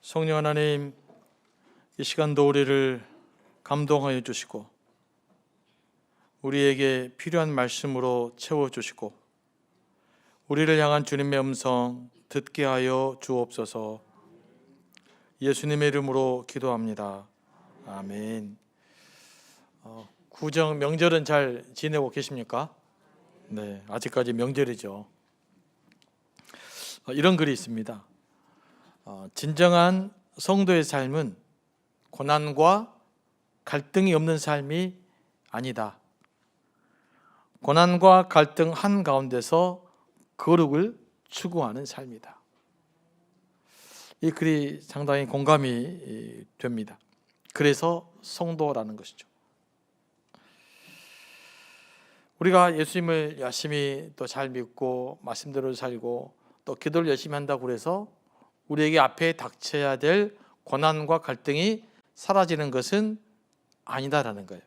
성령 하나님, 이 시간도 우리를 감동하여 주시고 우리에게 필요한 말씀으로 채워주시고 우리를 향한 주님의 음성 듣게 하여 주옵소서. 예수님의 이름으로 기도합니다. 아멘. 구정 명절은 잘 지내고 계십니까? 네, 아직까지 명절이죠. 이런 글이 있습니다. 진정한 성도의 삶은 고난과 갈등이 없는 삶이 아니다. 고난과 갈등 한가운데서 거룩을 추구하는 삶이다. 이 글이 상당히 공감이 됩니다. 그래서 성도라는 것이죠. 우리가 예수님을 열심히 또 잘 믿고 말씀대로 살고 또 기도를 열심히 한다고 해서 우리에게 앞에 닥쳐야 될 고난과 갈등이 사라지는 것은 아니다라는 거예요.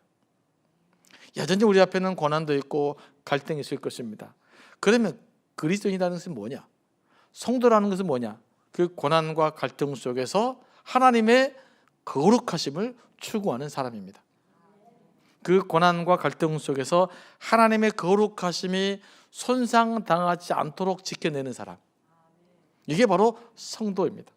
여전히 우리 앞에는 고난도 있고 갈등이 있을 것입니다. 그러면 그리스도인이라는 것은 뭐냐? 성도라는 것은 뭐냐? 그 고난과 갈등 속에서 하나님의 거룩하심을 추구하는 사람입니다. 그 고난과 갈등 속에서 하나님의 거룩하심이 손상당하지 않도록 지켜내는 사람, 이게 바로 성도입니다.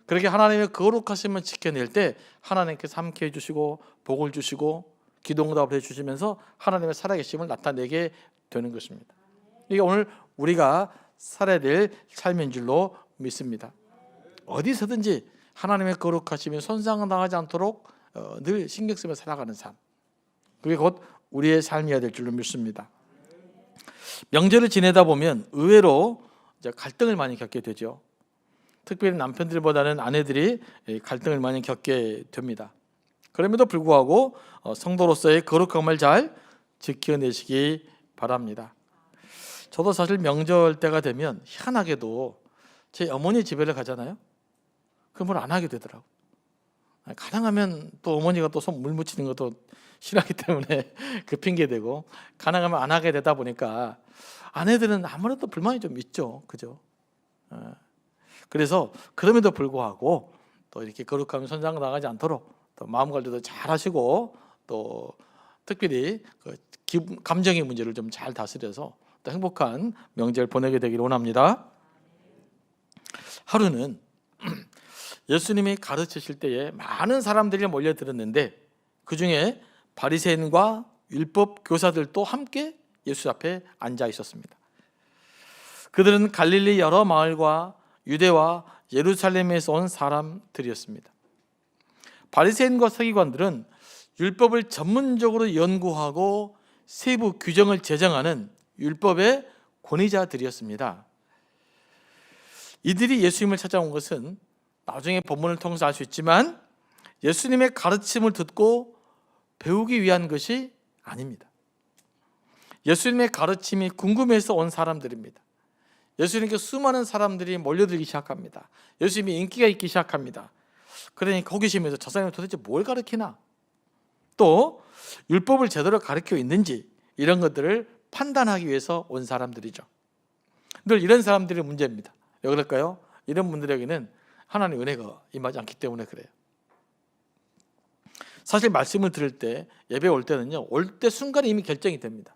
그렇게 하나님의 거룩하심을 지켜낼 때 하나님께서 함께 해주시고 복을 주시고 기도응답을 해주시면서 하나님의 살아계심을 나타내게 되는 것입니다. 이게 오늘 우리가 살아야 될 삶인 줄로 믿습니다. 어디서든지 하나님의 거룩하심이 손상당하지 않도록 늘 신경 쓰며 살아가는 삶, 그게 곧 우리의 삶이어야 될 줄로 믿습니다. 명절을 지내다 보면 의외로 갈등을 많이 겪게 되죠. 특별히 남편들보다는 아내들이 갈등을 많이 겪게 됩니다. 그럼에도 불구하고 성도로서의 거룩함을 잘 지켜내시기 바랍니다. 저도 사실 명절 때가 되면 희한하게도 제 어머니 집에를 가잖아요. 그럼 뭘 안 하게 되더라고요. 가능하면 또 어머니가 또 손 물 묻히는 것도 싫어하기 때문에 그 핑계 대고 가능하면 안 하게 되다 보니까 아내들은 아무래도 불만이 좀 있죠, 그죠? 그래서 그럼에도 불구하고 또 이렇게 거룩함이 손상당하지 않도록 또 마음 관리도 잘 하시고 또 특별히 그 감정의 문제를 좀 잘 다스려서 또 행복한 명절 보내게 되기를 원합니다. 하루는 예수님이 가르치실 때에 많은 사람들이 몰려들었는데 그 중에 바리새인과 율법 교사들도 함께 예수 앞에 앉아 있었습니다. 그들은 갈릴리 여러 마을과 유대와 예루살렘에서 온 사람들이었습니다. 바리새인과 서기관들은 율법을 전문적으로 연구하고 세부 규정을 제정하는 율법의 권위자들이었습니다. 이들이 예수님을 찾아온 것은 나중에 본문을 통해서 알 수 있지만 예수님의 가르침을 듣고 배우기 위한 것이 아닙니다. 예수님의 가르침이 궁금해서 온 사람들입니다. 예수님께 수많은 사람들이 몰려들기 시작합니다. 예수님이 인기가 있기 시작합니다. 그러니까 호기심에서 저 사람이 도대체 뭘 가르치나, 또 율법을 제대로 가르치고 있는지 이런 것들을 판단하기 위해서 온 사람들이죠. 늘 이런 사람들이 문제입니다. 왜 그럴까요? 이런 분들에게는 하나님의 은혜가 임하지 않기 때문에 그래요. 사실 말씀을 들을 때, 예배 올 때는요, 올 때 순간에 이미 결정이 됩니다.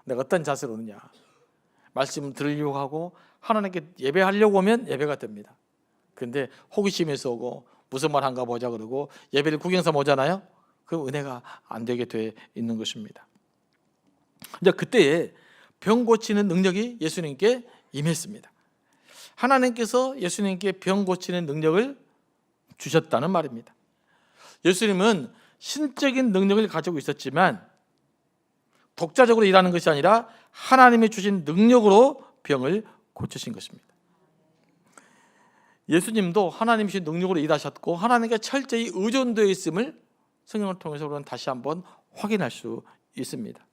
내가 어떤 자세로 오느냐, 말씀을 들으려고 하고 하나님께 예배하려고 오면 예배가 됩니다. 그런데 호기심에서 오고 무슨 말 한가 보자 그러고 예배를 구경삼아 오잖아요. 그럼 은혜가 안 되게 돼 있는 것입니다. 이제 그때에 병 고치는 능력이 예수님께 임했습니다. 하나님께서 예수님께 병 고치는 능력을 주셨다는 말입니다. 예수님은 신적인 능력을 가지고 있었지만 독자적으로 일하는 것이 아니라 하나님이 주신 능력으로 병을 고치신 것입니다. 예수님도 하나님이 주신 능력으로 일하셨고 하나님께 철저히 의존되어 있음을 성경을 통해서 우리는 다시 한번 확인할 수 있습니다.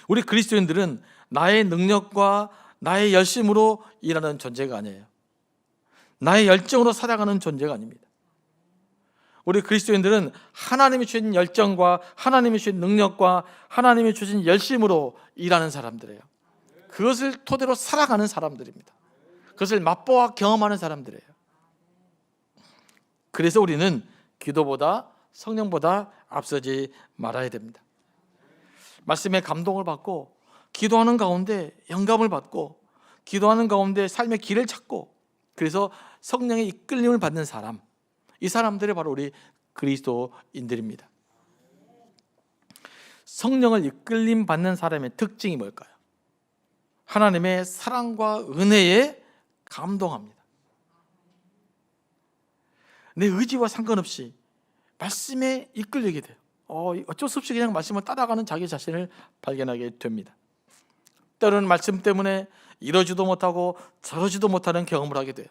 우리 그리스도인들은 나의 능력과 나의 열심으로 일하는 존재가 아니에요. 나의 열정으로 살아가는 존재가 아닙니다. 우리 그리스도인들은 하나님이 주신 열정과 하나님이 주신 능력과 하나님이 주신 열심으로 일하는 사람들이에요. 그것을 토대로 살아가는 사람들입니다. 그것을 맛보아 경험하는 사람들이에요. 그래서 우리는 기도보다 성령보다 앞서지 말아야 됩니다. 말씀에 감동을 받고 기도하는 가운데 영감을 받고 기도하는 가운데 삶의 길을 찾고 그래서 성령의 이끌림을 받는 사람, 이 사람들이 바로 우리 그리스도인들입니다. 성령을 이끌림 받는 사람의 특징이 뭘까요? 하나님의 사랑과 은혜에 감동합니다. 내 의지와 상관없이 말씀에 이끌리게 돼요. 어쩔 수 없이 그냥 말씀을 따라가는 자기 자신을 발견하게 됩니다. 때로는 말씀 때문에 이러지도 못하고 저러지도 못하는 경험을 하게 돼요.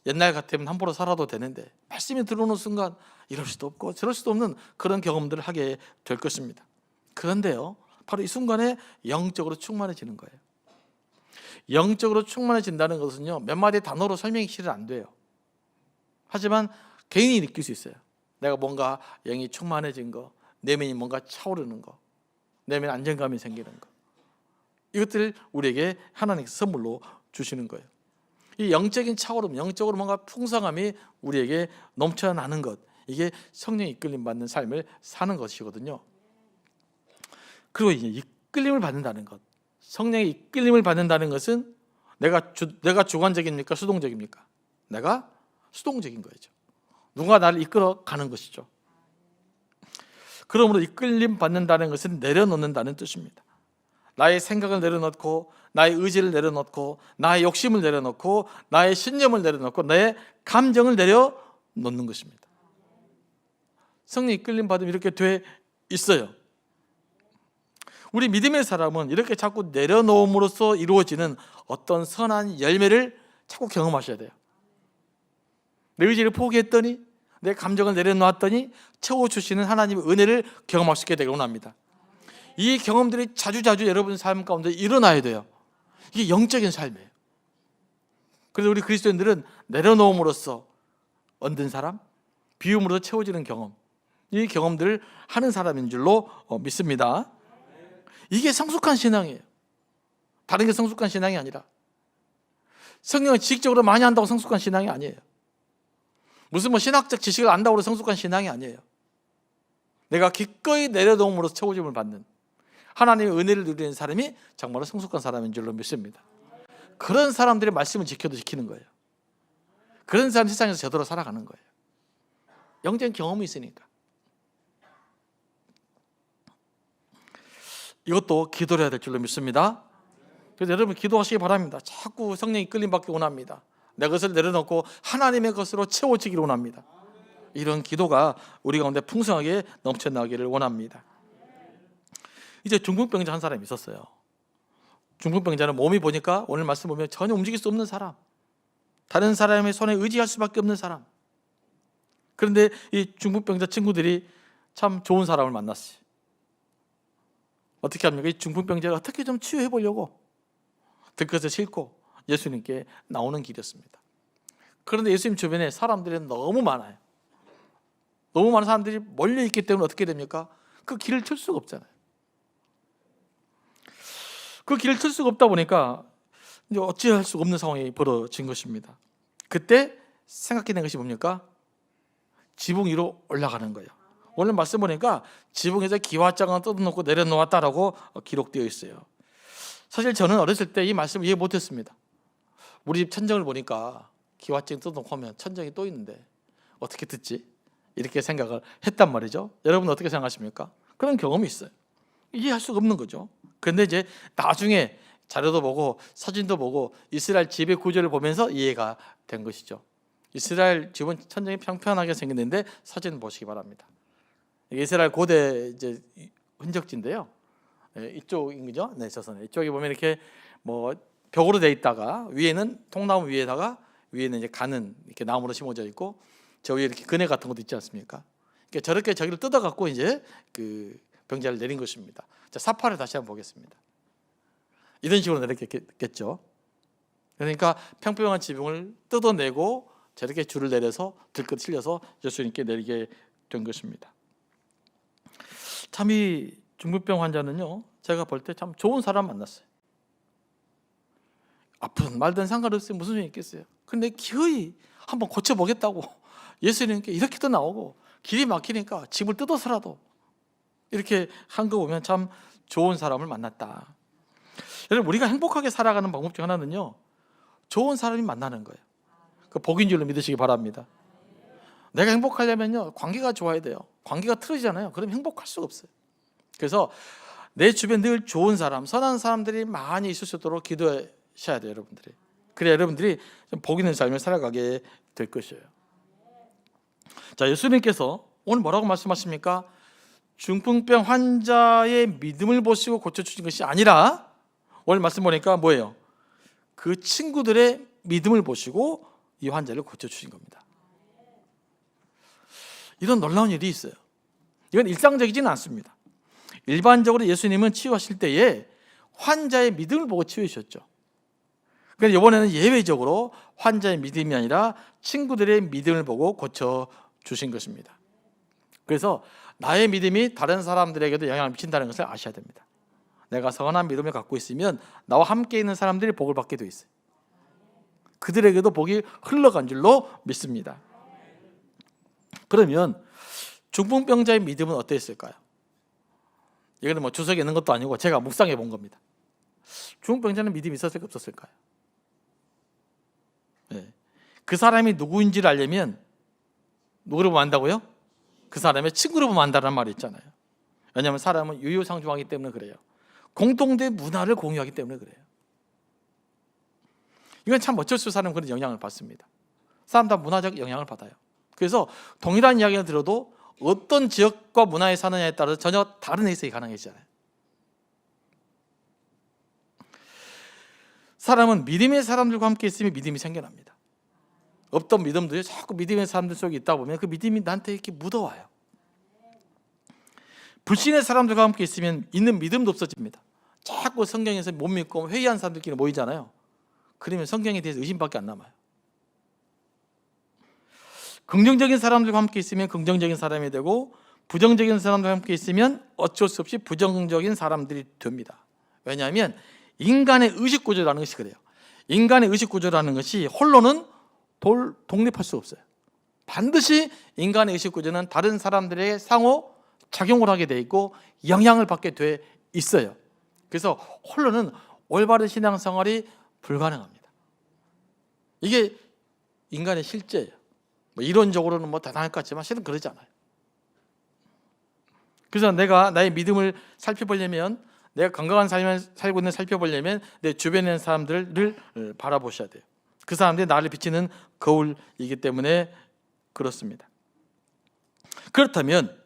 옛날 같으면 함부로 살아도 되는데 말씀이 들어오는 순간 이럴 수도 없고 저럴 수도 없는 그런 경험들을 하게 될 것입니다. 그런데요, 바로 이 순간에 영적으로 충만해지는 거예요. 영적으로 충만해진다는 것은요, 몇 마디 단어로 설명이 실은 안 돼요. 하지만 개인이 느낄 수 있어요. 내가 뭔가 영이 충만해진 거, 내면이 뭔가 차오르는 거, 내면 안정감이 생기는 거, 이것들을 우리에게 하나님께서 선물로 주시는 거예요. 이 영적인 차오름, 영적으로 뭔가 풍성함이 우리에게 넘쳐나는 것, 이게 성령의 이끌림 받는 삶을 사는 것이거든요. 그리고 이제 이끌림을 받는다는 것, 성령의 이끌림을 받는다는 것은 내가 주관적입니까? 수동적입니까? 내가 수동적인 거죠. 누가 나를 이끌어 가는 것이죠. 그러므로 이끌림 받는다는 것은 내려놓는다는 뜻입니다. 나의 생각을 내려놓고 나의 의지를 내려놓고 나의 욕심을 내려놓고 나의 신념을 내려놓고 나의 감정을 내려놓는 것입니다. 성령 이끌림 받으면 이렇게 돼 있어요. 우리 믿음의 사람은 이렇게 자꾸 내려놓음으로써 이루어지는 어떤 선한 열매를 자꾸 경험하셔야 돼요. 내 의지를 포기했더니 내 감정을 내려놓았더니 채워주시는 하나님의 은혜를 경험할 수 있게 되길 원합니다. 이 경험들이 자주자주 여러분 삶 가운데 일어나야 돼요. 이게 영적인 삶이에요. 그래서 우리 그리스도인들은 내려놓음으로써 얻는 사람, 비움으로 채워지는 경험, 이 경험들을 하는 사람인 줄로 믿습니다. 이게 성숙한 신앙이에요. 다른 게 성숙한 신앙이 아니라, 성경을 지식적으로 많이 안다고 성숙한 신앙이 아니에요. 무슨 신학적 지식을 안다고 해서 성숙한 신앙이 아니에요. 내가 기꺼이 내려놓음으로써 채워짐을 받는 하나님의 은혜를 누리는 사람이 정말로 성숙한 사람인 줄로 믿습니다. 그런 사람들이 말씀을 지켜도 지키는 거예요. 그런 사람 세상에서 제대로 살아가는 거예요. 영적인 경험이 있으니까. 이것도 기도를 해야 될 줄로 믿습니다. 그래서 여러분 기도하시기 바랍니다. 자꾸 성령이 이끌림 받기 원합니다. 내 것을 내려놓고 하나님의 것으로 채워지기를 원합니다. 이런 기도가 우리 가운데 풍성하게 넘쳐나기를 원합니다. 이제 중풍병자 한 사람이 있었어요. 중풍병자는 몸이 보니까 오늘 말씀 보면 전혀 움직일 수 없는 사람, 다른 사람의 손에 의지할 수밖에 없는 사람. 그런데 이 중풍병자 친구들이 참 좋은 사람을 만났어요. 어떻게 합니까? 이 중풍병자를 어떻게 좀 치유해 보려고 들것을 싣고 예수님께 나오는 길이었습니다. 그런데 예수님 주변에 사람들이 너무 많아요. 너무 많은 사람들이 몰려있기 때문에 어떻게 됩니까? 그 길을 틀 수가 없잖아요. 그 길을 틀 수가 없다 보니까 이제 어찌할 수가 없는 상황이 벌어진 것입니다. 그때 생각해낸 것이 뭡니까? 지붕 위로 올라가는 거예요. 오늘 말씀 보니까 지붕에서 기와장을 뜯어놓고 내려놓았다라고 기록되어 있어요. 사실 저는 어렸을 때 이 말씀을 이해 못했습니다. 우리 집 천정을 보니까 기와장 뜯어놓고 하면 천정이 또 있는데 어떻게 듣지? 이렇게 생각을 했단 말이죠. 여러분 어떻게 생각하십니까? 그런 경험이 있어요. 이해할 수가 없는 거죠. 그런데 이제 나중에 자료도 보고 사진도 보고 이스라엘 집의 구조를 보면서 이해가 된 것이죠. 이스라엘 집은 천정이 평평하게 생겼는데 사진 보시기 바랍니다. 이스라엘 고대 이제 흔적지인데요. 이쪽인 거죠. 네, 저선 이쪽에 보면 이렇게 뭐 벽으로 돼 있다가 위에는 통나무 위에다가 위에는 이제 가는 이렇게 나무로 심어져 있고 저 위에 이렇게 그네 같은 것도 있지 않습니까? 그러니까 저렇게 저기를 뜯어 갖고 이제 그 병자를 내린 것입니다. 자, 사파를 다시 한번 보겠습니다. 이런 식으로 내렸겠죠. 그러니까 평평한 지붕을 뜯어내고 저렇게 줄을 내려서 들것 실려서 예수님께 내리게 된 것입니다. 참 이 중풍병 환자는요, 제가 볼 때 참 좋은 사람 만났어요. 아픈 말든 상관없어요. 무슨 소용이 있겠어요. 근데 기어이 한번 고쳐보겠다고 예수님께 이렇게도 나오고 길이 막히니까 집을 뜯어서라도 이렇게 한 거 보면 참 좋은 사람을 만났다. 여러분, 우리가 행복하게 살아가는 방법 중 하나는요, 좋은 사람이 만나는 거예요. 그 복인 줄로 믿으시기 바랍니다. 내가 행복하려면요, 관계가 좋아야 돼요. 관계가 틀어지잖아요. 그럼 행복할 수가 없어요. 그래서 내 주변 늘 좋은 사람, 선한 사람들이 많이 있을 수 있도록 기도하셔야 돼요, 여러분들이. 그래야 여러분들이 좀 복 있는 삶을 살아가게 될 것이에요. 자, 예수님께서 오늘 뭐라고 말씀하십니까? 중풍병 환자의 믿음을 보시고 고쳐주신 것이 아니라, 오늘 말씀 보니까 뭐예요? 그 친구들의 믿음을 보시고 이 환자를 고쳐주신 겁니다. 이런 놀라운 일이 있어요. 이건 일상적이지는 않습니다. 일반적으로 예수님은 치유하실 때에 환자의 믿음을 보고 치유하셨죠. 그런데 이번에는 예외적으로 환자의 믿음이 아니라 친구들의 믿음을 보고 고쳐주신 것입니다. 그래서 나의 믿음이 다른 사람들에게도 영향을 미친다는 것을 아셔야 됩니다. 내가 선한 믿음을 갖고 있으면 나와 함께 있는 사람들이 복을 받게 돼 있어요. 그들에게도 복이 흘러간 줄로 믿습니다. 그러면 중풍병자의 믿음은 어땠을까요? 이거는 뭐 주석에 있는 것도 아니고 제가 묵상해 본 겁니다. 중풍병자는 믿음이 있었을까 없었을까요? 네. 그 사람이 누구인지를 알려면 누구를 보면 안다고요? 그 사람의 친구를 보면 안다는 말이 있잖아요. 왜냐하면 사람은 유유상종하기 때문에 그래요. 공동대 문화를 공유하기 때문에 그래요. 이건 참 어쩔 수 없이 사람은 그런 영향을 받습니다. 사람 다 문화적 영향을 받아요. 그래서 동일한 이야기를 들어도 어떤 지역과 문화에 사느냐에 따라서 전혀 다른 해석이 가능해지잖아요. 사람은 믿음의 사람들과 함께 있으면 믿음이 생겨납니다. 없던 믿음들이 자꾸 믿음의 사람들 속에 있다 보면 그 믿음이 나한테 이렇게 묻어와요. 불신의 사람들과 함께 있으면 있는 믿음도 없어집니다. 자꾸 성경에서 못 믿고 회의한 사람들끼리 모이잖아요. 그러면 성경에 대해서 의심밖에 안 남아요. 긍정적인 사람들과 함께 있으면 긍정적인 사람이 되고, 부정적인 사람들과 함께 있으면 어쩔 수 없이 부정적인 사람들이 됩니다. 왜냐하면 인간의 의식구조라는 것이 그래요. 인간의 의식구조라는 것이 홀로는 독립할 수 없어요. 반드시 인간의 의식구조는 다른 사람들에게 상호 작용을 하게 돼 있고 영향을 받게 돼 있어요. 그래서 홀로는 올바른 신앙생활이 불가능합니다. 이게 인간의 실제예요. 뭐 이론적으로는 뭐 대단할 것 같지만 실은 그러지 않아요. 그래서 내가 나의 믿음을 살펴보려면, 내가 건강한 삶을 살고 있는 살펴보려면 내 주변에 있는 사람들을 바라보셔야 돼요. 그 사람들이 나를 비치는 거울이기 때문에 그렇습니다. 그렇다면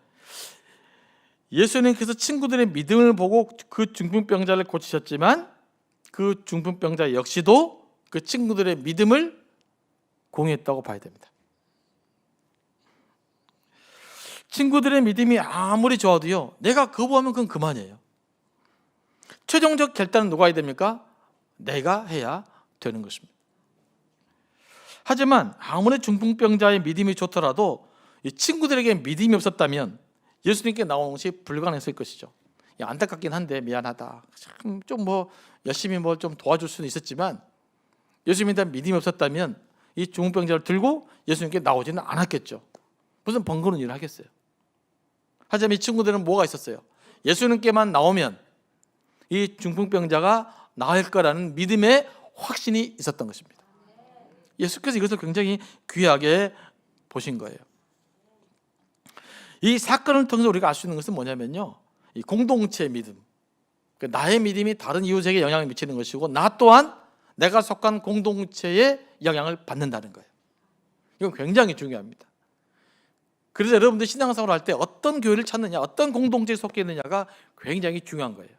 예수님께서 친구들의 믿음을 보고 그 중풍병자를 고치셨지만 그 중풍병자 역시도 그 친구들의 믿음을 공유했다고 봐야 됩니다. 친구들의 믿음이 아무리 좋아도요, 내가 거부하면 그건 그만이에요. 최종적 결단은 누가 해야 됩니까? 내가 해야 되는 것입니다. 하지만 아무리 중풍병자의 믿음이 좋더라도 이 친구들에게 믿음이 없었다면 예수님께 나오는 것이 불가능했을 것이죠. 안타깝긴 한데 미안하다. 좀 뭐 열심히 뭐 좀 도와줄 수는 있었지만 예수님에 대한 믿음이 없었다면 이 중풍병자를 들고 예수님께 나오지는 않았겠죠. 무슨 번거로운 일을 하겠어요. 하지만 이 친구들은 뭐가 있었어요? 예수님께만 나오면 이 중풍병자가 나을 거라는 믿음의 확신이 있었던 것입니다. 예수께서 이것을 굉장히 귀하게 보신 거예요. 이 사건을 통해서 우리가 알 수 있는 것은 뭐냐면요, 이 공동체의 믿음, 나의 믿음이 다른 이웃에게 영향을 미치는 것이고 나 또한 내가 속한 공동체에 영향을 받는다는 거예요. 이건 굉장히 중요합니다. 그래서 여러분들 신앙생활을 할 때 어떤 교회를 찾느냐, 어떤 공동체에 속해 있느냐가 굉장히 중요한 거예요.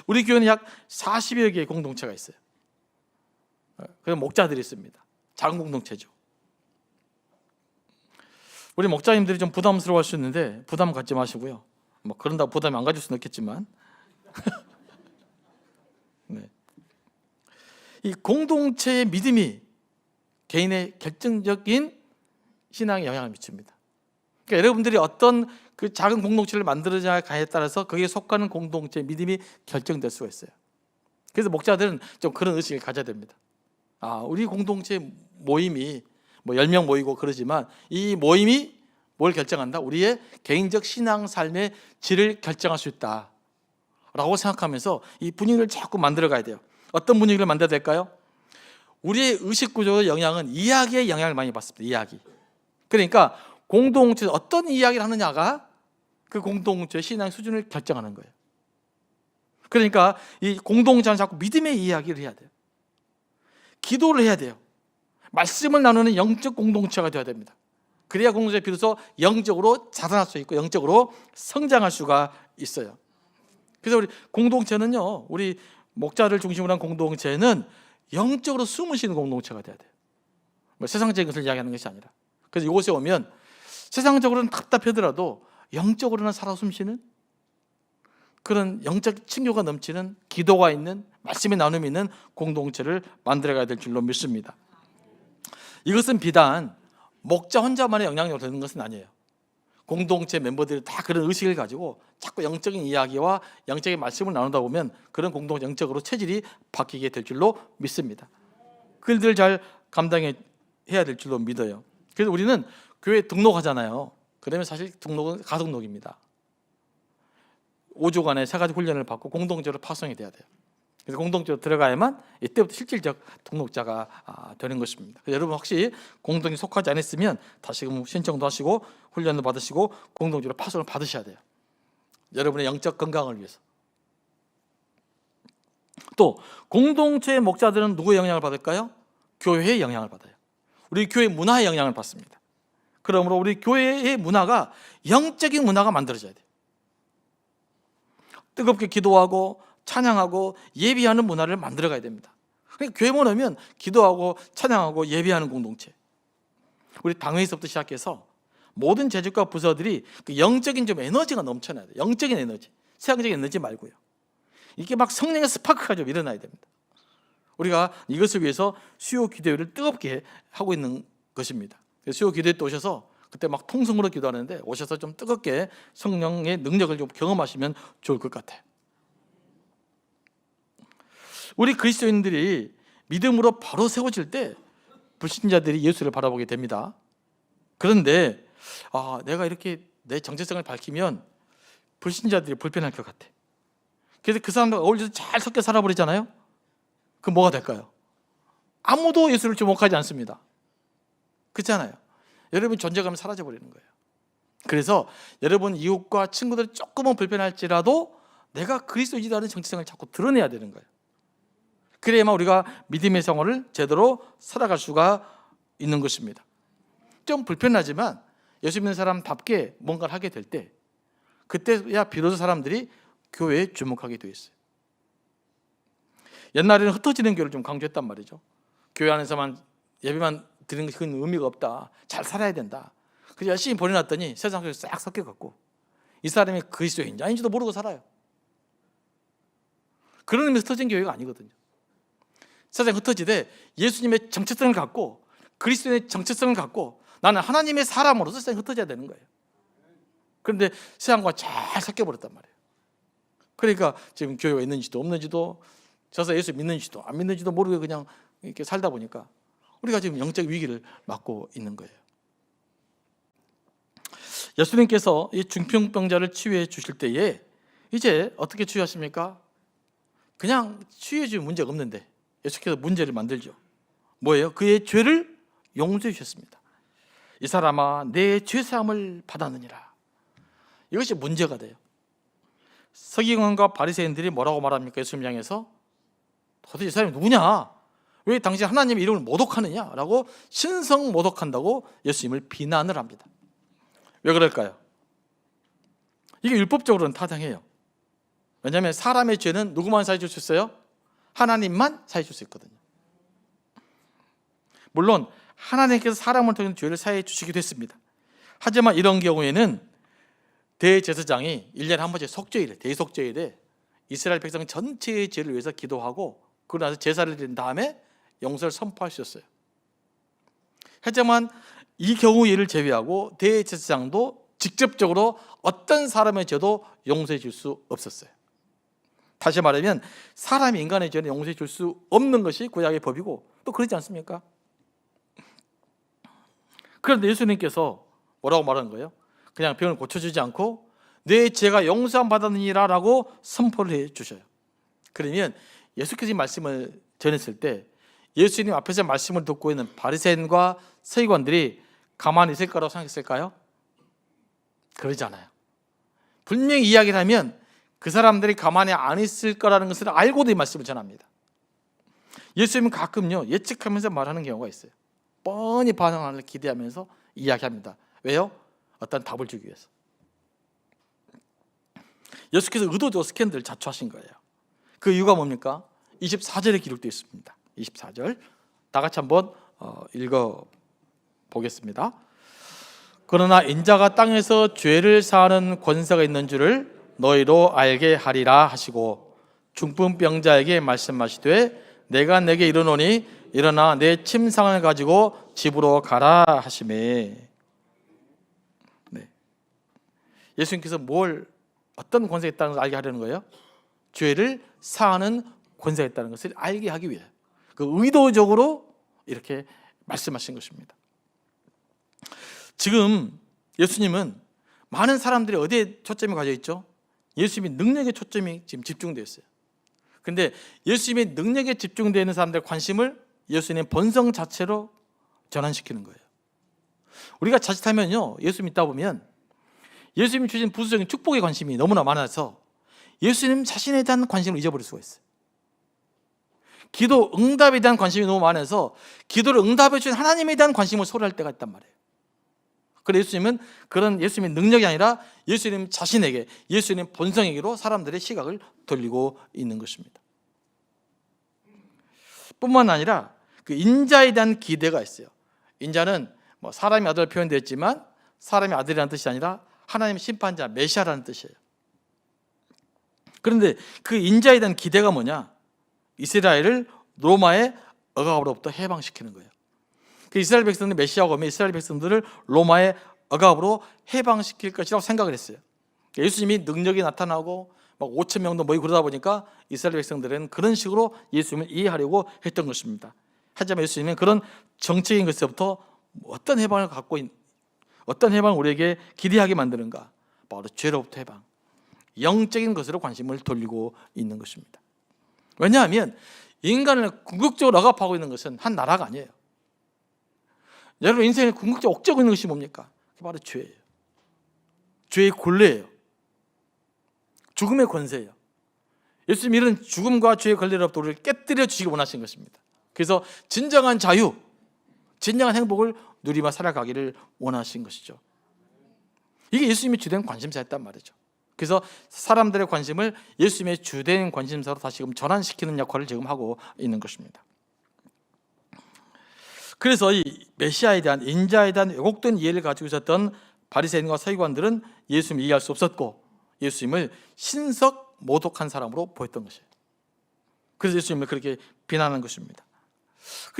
우리 교회는 약 40여 개의 공동체가 있어요. 그래서 목자들이 있습니다. 작은 공동체죠. 우리 목자님들이 좀 부담스러워할 수 있는데 부담 갖지 마시고요. 뭐 그런다고 부담이 안 가질 수는 없겠지만 네. 이 공동체의 믿음이 개인의 결정적인 신앙에 영향을 미칩니다. 그러니까 여러분들이 어떤 그 작은 공동체를 만들어야에 따라서 거기에 속하는 공동체의 믿음이 결정될 수가 있어요. 그래서 목자들은 좀 그런 의식을 가져야 됩니다. 우리 공동체 모임이 뭐 10명 모이고 그러지만 이 모임이 뭘 결정한다? 우리의 개인적 신앙 삶의 질을 결정할 수 있다라고 생각하면서 이 분위기를 자꾸 만들어 가야 돼요. 어떤 분위기를 만들어야 될까요? 우리의 의식 구조의 영향은 이야기의 영향을 많이 받습니다. 이야기. 그러니까 공동체에서 어떤 이야기를 하느냐가 그 공동체의 신앙 수준을 결정하는 거예요. 그러니까 이 공동체는 자꾸 믿음의 이야기를 해야 돼요. 기도를 해야 돼요. 말씀을 나누는 영적 공동체가 되어야 됩니다. 그래야 공동체에 비로소 영적으로 자라날 수 있고 영적으로 성장할 수가 있어요. 그래서 우리 공동체는요, 우리 목자를 중심으로 한 공동체는 영적으로 숨을 쉬는 공동체가 돼야 돼요. 뭐 세상적인 것을 이야기하는 것이 아니라. 그래서 이곳에 오면 세상적으로는 답답하더라도 영적으로는 살아 숨쉬는 그런 영적 친교가 넘치는 기도가 있는 말씀의 나눔이 있는 공동체를 만들어가야 될 줄로 믿습니다. 이것은 비단 목자 혼자만의 영향력으로 되는 것은 아니에요. 공동체 멤버들이 다 그런 의식을 가지고 자꾸 영적인 이야기와 영적인 말씀을 나누다 보면 그런 공동체 영적으로 체질이 바뀌게 될 줄로 믿습니다. 그 일들을 잘 감당해야 될 줄로 믿어요. 그래서 우리는 교회 등록하잖아요. 그러면 사실 등록은 가등록입니다. 5주간의 3가지 훈련을 받고 공동체로 파송이 돼야 돼요. 그래서 공동체로 들어가야만 이때부터 실질적 등록자가 되는 것입니다. 여러분 혹시 공동체에 속하지 않았으면 다시금 신청도 하시고 훈련도 받으시고 공동체로 파송을 받으셔야 돼요. 여러분의 영적 건강을 위해서. 또 공동체의 목자들은 누구의 영향을 받을까요? 교회의 영향을 받아요. 우리 교회 문화의 영향을 받습니다. 그러므로 우리 교회의 문화가 영적인 문화가 만들어져야 돼요. 뜨겁게 기도하고 찬양하고 예비하는 문화를 만들어가야 됩니다. 그러니까 교회만 오면 기도하고 찬양하고 예비하는 공동체. 우리 당회에서부터 시작해서 모든 재직과 부서들이 그 영적인 좀 에너지가 넘쳐나야 돼요. 영적인 에너지, 세상적인 에너지 말고요. 이게 막 성령의 스파크가 좀 일어나야 됩니다. 우리가 이것을 위해서 수요 기도회를 뜨겁게 하고 있는 것입니다. 수요 기도회 때 오셔서 그때 막 통성으로 기도하는데 오셔서 좀 뜨겁게 성령의 능력을 좀 경험하시면 좋을 것 같아요. 우리 그리스도인들이 믿음으로 바로 세워질 때 불신자들이 예수를 바라보게 됩니다. 그런데 내가 이렇게 내 정체성을 밝히면 불신자들이 불편할 것 같아. 그래서 그 사람과 어울려서 잘 섞여 살아버리잖아요. 그럼 뭐가 될까요? 아무도 예수를 주목하지 않습니다. 그렇잖아요. 여러분 존재감이 사라져버리는 거예요. 그래서 여러분 이웃과 친구들이 조금은 불편할지라도 내가 그리스도인이라는 정체성을 자꾸 드러내야 되는 거예요. 그래야만 우리가 믿음의 생활을 제대로 살아갈 수가 있는 것입니다. 좀 불편하지만 예수 믿는 사람답게 뭔가를 하게 될 때 그때야 비로소 사람들이 교회에 주목하게 되어 있어요. 옛날에는 흩어지는 교회를 좀 강조했단 말이죠. 교회 안에서만 예배만 드리는 것이 큰 의미가 없다. 잘 살아야 된다. 그래서 열심히 보내놨더니 세상 속에 싹 섞여갖고 이 사람이 그리스도인지 아닌지도 모르고 살아요. 그런 의미에서 흩어진 교회가 아니거든요. 세상에 흩어지되 예수님의 정체성을 갖고 그리스도의 정체성을 갖고 나는 하나님의 사람으로서 세상에 흩어져야 되는 거예요. 그런데 세상과 잘 섞여버렸단 말이에요. 그러니까 지금 교회가 있는지도 없는지도 저서 예수 믿는지도 안 믿는지도 모르고 그냥 이렇게 살다 보니까 우리가 지금 영적 위기를 맞고 있는 거예요. 예수님께서 이 중풍병자를 치유해 주실 때에 이제 어떻게 치유하십니까? 그냥 치유해 주면 문제가 없는데 예수께서 문제를 만들죠. 뭐예요? 그의 죄를 용서해 주셨습니다. 이 사람아 내 죄사함을 받았느니라. 이것이 문제가 돼요. 서기관과 바리새인들이 뭐라고 말합니까? 예수님 향해서 도대체 이 사람이 누구냐? 왜 당신 하나님의 이름을 모독하느냐? 라고 신성 모독한다고 예수님을 비난을 합니다. 왜 그럴까요? 이게 율법적으로는 타당해요. 왜냐하면 사람의 죄는 누구만 사해 줄 수 있어요? 하나님만 사해 줄 수 있거든요. 물론 하나님께서 사람을 통해 죄를 사해 주시기도 했습니다. 하지만 이런 경우에는 대제사장이 1년에 한 번씩 속죄일에 대속죄일에 이스라엘 백성 전체의 죄를 위해서 기도하고 그러고 나서 제사를 드린 다음에 용서를 선포할 수 있었어요. 하지만 이 경우 예를 제외하고 대제사장도 직접적으로 어떤 사람의 죄도 용서해 줄 수 없었어요. 다시 말하면 사람이 인간의 죄는 용서해 줄 수 없는 것이 구약의 법이고 또 그렇지 않습니까? 그런데 예수님께서 뭐라고 말하는 거예요? 그냥 병을 고쳐주지 않고 내 죄가 용서함 받았느니라 라고 선포를 해 주셔요. 그러면 예수께서 이 말씀을 전했을 때 예수님 앞에서 말씀을 듣고 있는 바리새인과 서기관들이 가만히 있을 거라고 생각했을까요? 그러지 않아요. 분명히 이야기를 하면 그 사람들이 가만히 안 있을 거라는 것을 알고도 이 말씀을 전합니다. 예수님은 가끔요 예측하면서 말하는 경우가 있어요. 뻔히 반응하는 기대하면서 이야기합니다. 왜요? 어떤 답을 주기 위해서. 예수께서 의도적으로 스캔들을 자초하신 거예요. 그 이유가 뭡니까? 24절에 기록되어 있습니다. 24절 다 같이 한번 읽어보겠습니다. 그러나 인자가 땅에서 죄를 사하는 권세가 있는 줄을 너희로 알게 하리라 하시고 중풍병자에게 말씀하시되 내가 내게 이르노니 일어나 내 침상을 가지고 집으로 가라 하시매. 네. 예수님께서 어떤 권세가 있다는 것을 알게 하려는 거예요? 죄를 사하는 권세가 있다는 것을 알게 하기 위해 그 의도적으로 이렇게 말씀하신 것입니다. 지금 예수님은 많은 사람들이 어디에 초점이 가져 있죠? 예수님의 능력에 초점이 지금 집중되어 있어요. 근데 예수님의 능력에 집중되어 있는 사람들의 관심을 예수님의 본성 자체로 전환시키는 거예요. 우리가 자칫하면요 예수님 있다 보면 예수님이 주신 부수적인 축복의 관심이 너무나 많아서 예수님 자신에 대한 관심을 잊어버릴 수가 있어요. 기도 응답에 대한 관심이 너무 많아서 기도를 응답해 주신 하나님에 대한 관심을 소홀할 때가 있단 말이에요. 그래서 예수님은 그런 예수님의 능력이 아니라 예수님 자신에게, 예수님 본성에게로 사람들의 시각을 돌리고 있는 것입니다. 뿐만 아니라 그 인자에 대한 기대가 있어요. 인자는 사람의 아들 표현되었지만 사람의 아들이라는 뜻이 아니라 하나님의 심판자 메시아라는 뜻이에요. 그런데 그 인자에 대한 기대가 뭐냐? 이스라엘을 로마의 억압으로부터 해방시키는 거예요. 그 이스라엘 백성들 메시아가 오면 이스라엘 백성들을 로마의 억압으로 해방시킬 것이라고 생각을 했어요. 예수님이 능력이 나타나고 막 5천 명도 모이고 그러다 보니까 이스라엘 백성들은 그런 식으로 예수님을 이해하려고 했던 것입니다. 하지만 예수님은 그런 정책인 것에서부터 어떤 해방을 어떤 해방을 우리에게 기대하게 만드는가? 바로 죄로부터 해방, 영적인 것으로 관심을 돌리고 있는 것입니다. 왜냐하면 인간을 궁극적으로 억압하고 있는 것은 한 나라가 아니에요. 여러분 인생에 궁극적으로 억제하고 있는 것이 뭡니까? 바로 죄예요. 죄의 굴레예요. 죽음의 권세예요. 예수님이 이런 죽음과 죄의 권리로부터 우리를 깨뜨려 주시기 원하신 것입니다. 그래서 진정한 자유, 진정한 행복을 누리며 살아가기를 원하신 것이죠. 이게 예수님의 주된 관심사였단 말이죠. 그래서 사람들의 관심을 예수님의 주된 관심사로 다시금 전환시키는 역할을 지금 하고 있는 것입니다. 그래서 이 메시아에 대한, 인자에 대한 왜곡된 이해를 가지고 있었던 바리새인과 서기관들은 예수님을 이해할 수 없었고 예수님을 신석 모독한 사람으로 보였던 것이에요. 그래서 예수님을 그렇게 비난하는 것입니다.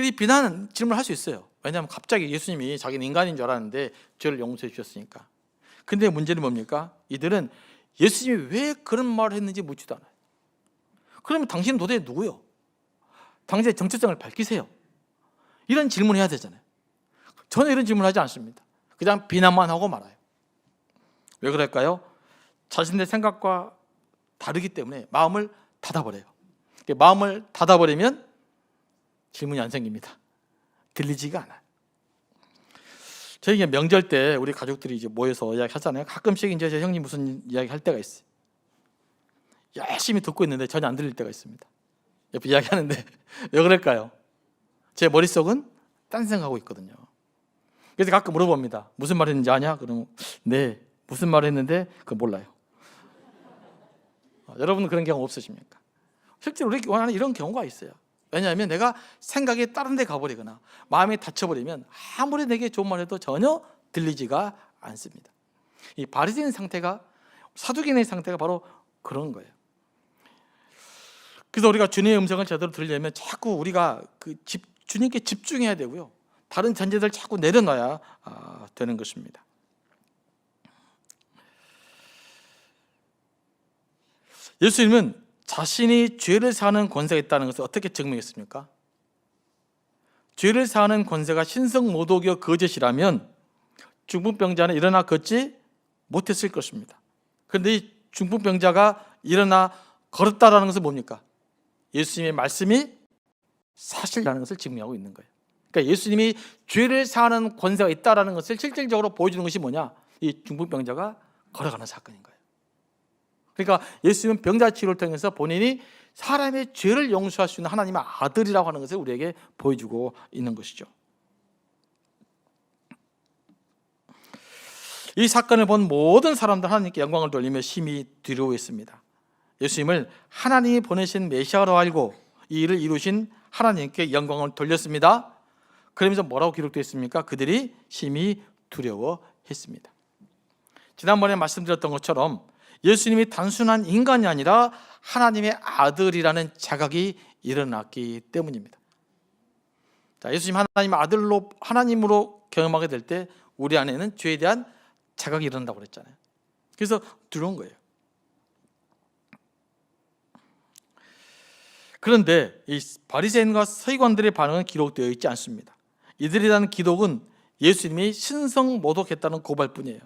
이 비난은 질문을 할 수 있어요. 왜냐하면 갑자기 예수님이 자기는 인간인 줄 알았는데 죄를 용서해 주셨으니까. 근데 문제는 뭡니까? 이들은 예수님이 왜 그런 말을 했는지 묻지도 않아요. 그러면 당신은 도대체 누구요? 당신의 정체성을 밝히세요. 이런 질문을 해야 되잖아요. 저는 이런 질문을 하지 않습니다. 그냥 비난만 하고 말아요. 왜 그럴까요? 자신의 생각과 다르기 때문에 마음을 닫아버려요. 마음을 닫아버리면 질문이 안 생깁니다. 들리지가 않아요. 저희 명절 때 우리 가족들이 이제 모여서 이야기 하잖아요. 가끔씩 이제 제 형님 무슨 이야기 할 때가 있어요. 열심히 듣고 있는데 전혀 안 들릴 때가 있습니다. 옆에 이야기 하는데 왜 그럴까요? 제 머릿속은 딴 생각하고 있거든요. 그래서 가끔 물어봅니다. 무슨 말 했는지 아냐? 그러면 네, 무슨 말 했는데 그거 몰라요. 여러분은 그런 경우 없으십니까? 실제로 우리 원하는 이런 경우가 있어요. 왜냐하면 내가 생각이 다른 데 가버리거나 마음이 닫혀버리면 아무리 내게 좋은 말 해도 전혀 들리지가 않습니다. 이 바리새인 상태가, 사두개인의 상태가 바로 그런 거예요. 그래서 우리가 주님의 음성을 제대로 들으려면 자꾸 우리가 주님께 집중해야 되고요. 다른 전제들을 자꾸 내려놔야 되는 것입니다. 예수님은 자신이 죄를 사하는 권세가 있다는 것을 어떻게 증명했습니까? 죄를 사하는 권세가 신성모독이여 거짓이라면 중풍병자는 일어나 걷지 못했을 것입니다. 그런데 이 중풍병자가 일어나 걸었다라는 것은 뭡니까? 예수님의 말씀이 사실이라는 것을 증명하고 있는 거예요. 그러니까 예수님이 죄를 사하는 권세가 있다라는 것을 실질적으로 보여주는 것이 뭐냐? 이 중풍병자가 걸어가는 사건인 거예요. 그러니까 예수님은 병자 치료를 통해서 본인이 사람의 죄를 용서할 수 있는 하나님의 아들이라고 하는 것을 우리에게 보여주고 있는 것이죠. 이 사건을 본 모든 사람들 하나님께 영광을 돌리며 심히 두려워했습니다. 예수님을 하나님이 보내신 메시아로 알고 이 일을 이루신 하나님께 영광을 돌렸습니다. 그러면서 뭐라고 기록되어 있습니까? 그들이 심히 두려워했습니다. 지난번에 말씀드렸던 것처럼 예수님이 단순한 인간이 아니라 하나님의 아들이라는 자각이 일어났기 때문입니다. 자, 예수님 하나님의 아들로 하나님으로 경험하게 될 때 우리 안에는 죄에 대한 자각이 일어난다고 그랬잖아요. 그래서 두려운 거예요. 그런데 이 바리새인과 서기관들의 반응은 기록되어 있지 않습니다. 이들에 대한 기록은 예수님이 신성모독했다는 고발뿐이에요.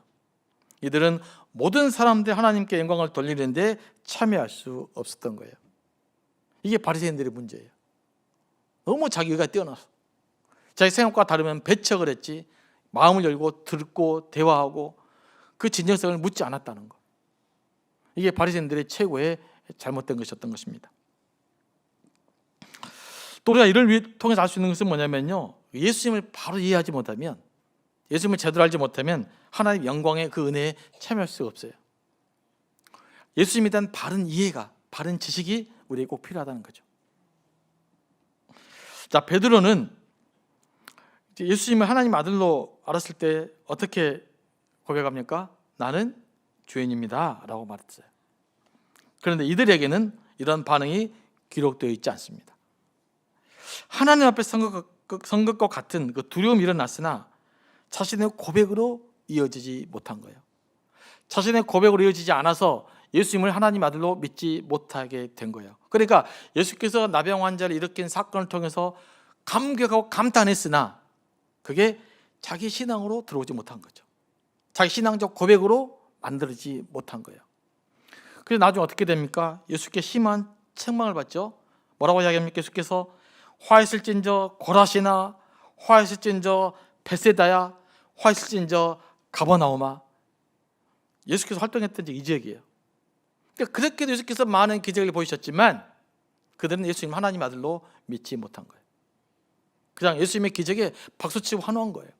이들은 모든 사람들 하나님께 영광을 돌리는데 참여할 수 없었던 거예요. 이게 바리새인들의 문제예요. 너무 자기 의가 뛰어나서 자기 생각과 다르면 배척을 했지, 마음을 열고 듣고 대화하고 그 진정성을 묻지 않았다는 것. 이게 바리새인들의 최고의 잘못된 것이었던 것입니다. 또 우리가 이를 통해서 알 수 있는 것은 뭐냐면요, 예수님을 바로 이해하지 못하면, 예수님을 제대로 알지 못하면 하나님의 영광의 그 은혜에 참여할 수가 없어요. 예수님에 대한 바른 이해가, 바른 지식이 우리에게 꼭 필요하다는 거죠. 자, 베드로는 예수님을 하나님 아들로 알았을 때 어떻게 고백합니까? 나는 죄인입니다 라고 말했어요. 그런데 이들에게는 이런 반응이 기록되어 있지 않습니다. 하나님 앞에 선 것과 같은 그 두려움이 일어났으나 자신의 고백으로 이어지지 못한 거예요. 자신의 고백으로 이어지지 않아서 예수님을 하나님 아들로 믿지 못하게 된 거예요. 그러니까 예수께서 나병 환자를 일으킨 사건을 통해서 감격하고 감탄했으나 그게 자기 신앙으로 들어오지 못한 거죠. 자기 신앙적 고백으로 만들어지지 못한 거예요. 그래서 나중에 어떻게 됩니까? 예수께 심한 책망을 받죠. 뭐라고 이야기합니까? 예수께서 화했을진저 고라시나, 화했을진저 베세다야, 화했을진저 가버나움아. 예수께서 활동했던 이 지역이에요. 그러니까 그렇게도 예수께서 많은 기적을 보이셨지만 그들은 예수님 하나님 아들로 믿지 못한 거예요. 그냥 예수님의 기적에 박수치고 환호한 거예요.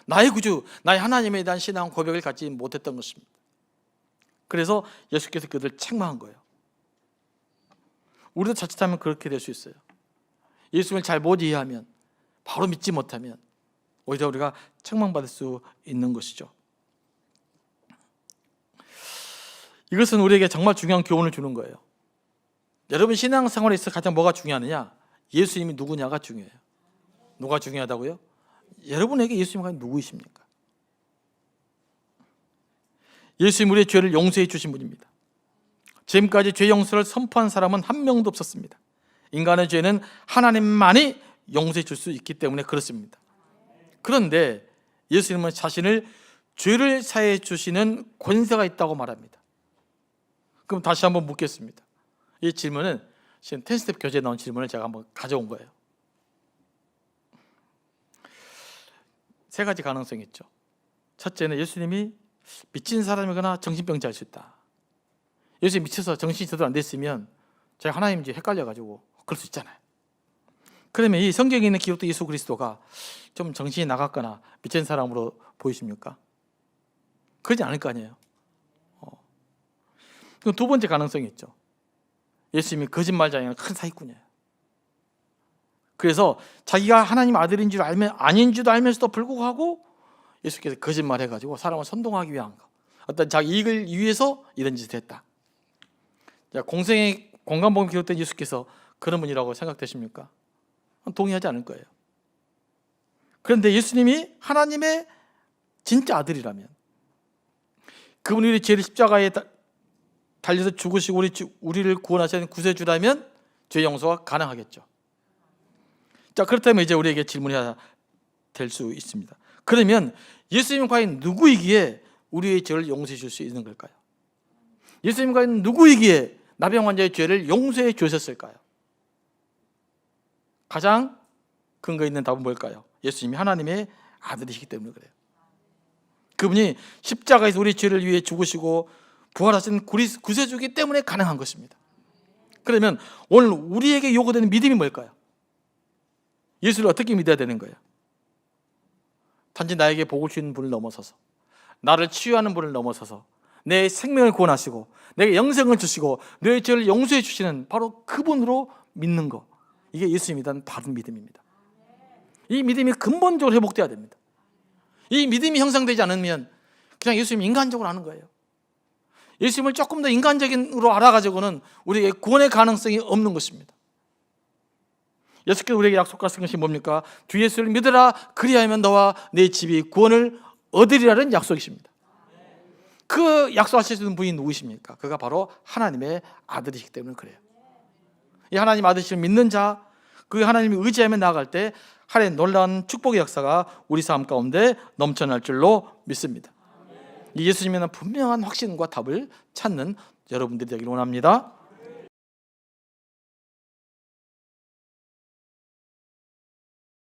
나의 구주, 나의 하나님에 대한 신앙 고백을 갖지 못했던 것입니다. 그래서 예수께서 그들을 책망한 거예요. 우리도 자칫하면 그렇게 될 수 있어요. 예수님을 잘 못 이해하면, 바로 믿지 못하면 오히려 우리가 책망받을 수 있는 것이죠. 이것은 우리에게 정말 중요한 교훈을 주는 거예요. 여러분 신앙생활에 있어서 가장 뭐가 중요하느냐? 예수님이 누구냐가 중요해요. 누가 중요하다고요? 여러분에게 예수님이 누구이십니까? 예수님 우리의 죄를 용서해 주신 분입니다. 지금까지 죄 용서를 선포한 사람은 한 명도 없었습니다. 인간의 죄는 하나님만이 용서해 줄 수 있기 때문에 그렇습니다. 그런데 예수님은 자신을 죄를 사해 주시는 권세가 있다고 말합니다. 그럼 다시 한번 묻겠습니다. 이 질문은 지금 10스텝 교재에 나온 질문을 제가 한번 가져온 거예요. 세 가지 가능성이 있죠. 첫째는 예수님이 미친 사람이거나 정신병자일 수 있다. 예수님이 미쳐서 정신이 제대로 안 됐으면 제가 하나님인지 헷갈려가지고 그럴 수 있잖아요. 그러면 이 성경에 있는 기록도 예수 그리스도가 좀 정신이 나갔거나 미친 사람으로 보이십니까? 그러지 않을 거 아니에요. 그럼 두 번째 가능성이 있죠. 예수님이 거짓말장이나 큰 사기꾼이에요. 그래서 자기가 하나님 아들인 줄 알면 아닌 줄도 알면서도 불구하고 예수께서 거짓말해가지고 사람을 선동하기 위한 거, 어떤 자기 이익을 위해서 이런 짓을 했다. 공생의 공간복음 기록된 예수께서 그런 분이라고 생각되십니까? 동의하지 않을 거예요. 그런데 예수님이 하나님의 진짜 아들이라면, 그분이 우리 죄를 십자가에 달려서 죽으시고 우리를 구원하시는 구세주라면 죄 용서가 가능하겠죠. 자, 그렇다면 이제 우리에게 질문이 하나 될 수 있습니다. 그러면 예수님은 과연 누구이기에 우리의 죄를 용서해 줄 수 있는 걸까요? 예수님은 과연 누구이기에 나병 환자의 죄를 용서해 주셨을까요? 가장 근거 있는 답은 뭘까요? 예수님이 하나님의 아들이시기 때문에 그래요. 그분이 십자가에서 우리 죄를 위해 죽으시고 부활하신 구세주이기 때문에 가능한 것입니다. 그러면 오늘 우리에게 요구되는 믿음이 뭘까요? 예수를 어떻게 믿어야 되는 거예요? 단지 나에게 복을 주는 분을 넘어서서, 나를 치유하는 분을 넘어서서 내 생명을 구원하시고 내게 영생을 주시고 내 죄를 용서해 주시는 바로 그분으로 믿는 것, 이게 예수님 믿는 바른 믿음입니다. 이 믿음이 근본적으로 회복돼야 됩니다. 이 믿음이 형성되지 않으면 그냥 예수님 인간적으로 하는 거예요. 예수님을 조금 더 인간적으로 알아가지고는 우리에게 구원의 가능성이 없는 것입니다. 예수께서 우리에게 약속하신 것이 뭡니까? 주 예수를 믿으라, 그리하면 너와 내 집이 구원을 얻으리라는 약속이십니다. 그 약속하시는 분이 누구십니까? 그가 바로 하나님의 아들이시기 때문에 그래요. 이 하나님 아들이시를 믿는 자, 그 하나님이 의지하며 나아갈 때 하나님의 놀라운 축복의 역사가 우리 삶 가운데 넘쳐날 줄로 믿습니다. 이 예수님에는 분명한 확신과 답을 찾는 여러분들이 되기를 원합니다.